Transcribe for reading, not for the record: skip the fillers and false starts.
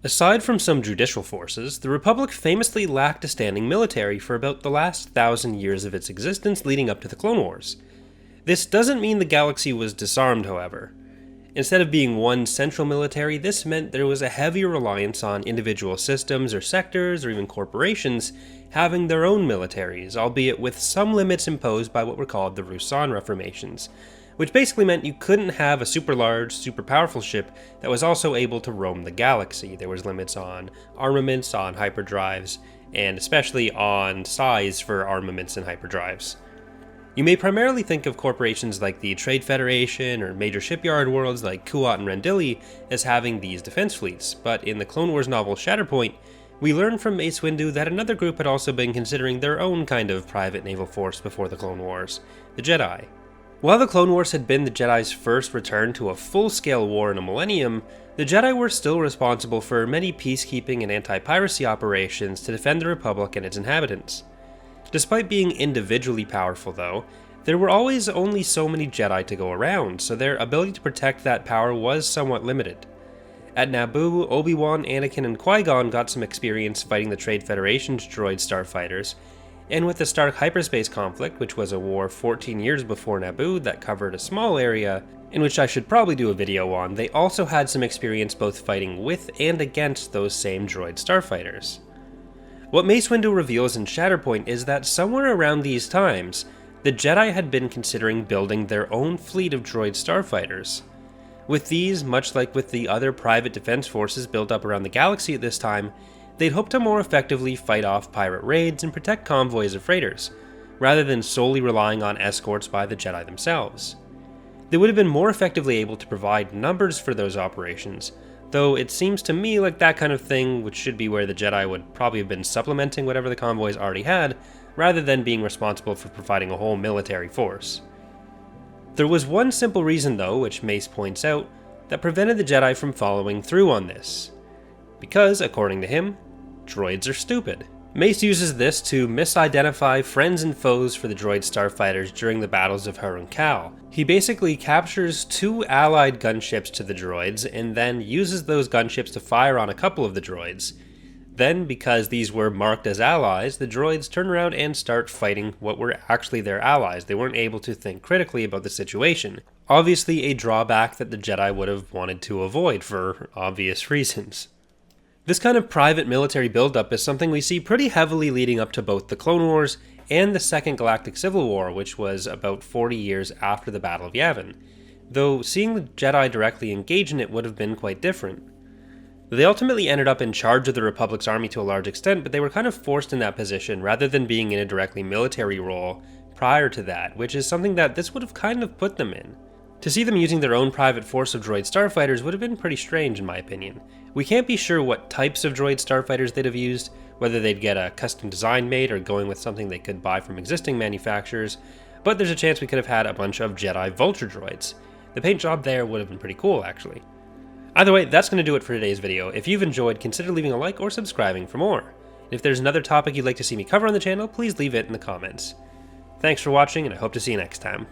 Aside from some judicial forces, the Republic famously lacked a standing military for about the last 1,000 years of its existence leading up to the Clone Wars. This doesn't mean the galaxy was disarmed, however. Instead of being one central military, this meant there was a heavier reliance on individual systems or sectors or even corporations having their own militaries, albeit with some limits imposed by what were called the Ruusan Reformations, which basically meant you couldn't have a super large, super powerful ship that was also able to roam the galaxy. There was limits on armaments, on hyperdrives, and especially on size for armaments and hyperdrives. You may primarily think of corporations like the Trade Federation or major shipyard worlds like Kuat and Rendili as having these defense fleets, but in the Clone Wars novel Shatterpoint, we learn from Mace Windu that another group had also been considering their own kind of private naval force before the Clone Wars, the Jedi. While the Clone Wars had been the Jedi's first return to a full-scale war in a millennium, the Jedi were still responsible for many peacekeeping and anti-piracy operations to defend the Republic and its inhabitants. Despite being individually powerful though, there were always only so many Jedi to go around, so their ability to protect that power was somewhat limited. At Naboo, Obi-Wan, Anakin, and Qui-Gon got some experience fighting the Trade Federation's Droid Starfighters, and with the Stark hyperspace conflict, which was a war 14 years before Naboo that covered a small area, in which I should probably do a video on, they also had some experience both fighting with and against those same Droid Starfighters. What Mace Windu reveals in Shatterpoint is that somewhere around these times, the Jedi had been considering building their own fleet of Droid Starfighters. With these, much like with the other private defense forces built up around the galaxy at this time, they'd hope to more effectively fight off pirate raids and protect convoys of freighters, rather than solely relying on escorts by the Jedi themselves. They would have been more effectively able to provide numbers for those operations, though it seems to me like that kind of thing, which should be where the Jedi would probably have been supplementing whatever the convoys already had, rather than being responsible for providing a whole military force. There was one simple reason though, which Mace points out, that prevented the Jedi from following through on this. Because, according to him, droids are stupid. Mace uses this to misidentify friends and foes for the droid starfighters during the battles of Harun Kal. He basically captures two allied gunships to the droids and then uses those gunships to fire on a couple of the droids. Then, because these were marked as allies, the droids turn around and start fighting what were actually their allies. They weren't able to think critically about the situation. Obviously a drawback that the Jedi would have wanted to avoid for obvious reasons. This kind of private military buildup is something we see pretty heavily leading up to both the Clone Wars and the Second Galactic Civil War, which was about 40 years after the Battle of Yavin, though seeing the Jedi directly engage in it would have been quite different. They ultimately ended up in charge of the Republic's army to a large extent, but they were kind of forced in that position rather than being in a directly military role prior to that, which is something that this would have kind of put them in. To see them using their own private force of droid starfighters would have been pretty strange in my opinion. We can't be sure what types of droid starfighters they'd have used, whether they'd get a custom design made or going with something they could buy from existing manufacturers, but there's a chance we could have had a bunch of Jedi Vulture droids. The paint job there would have been pretty cool actually. Either way, that's going to do it for today's video. If you've enjoyed, consider leaving a like or subscribing for more. If there's another topic you'd like to see me cover on the channel, please leave it in the comments. Thanks for watching, and I hope to see you next time.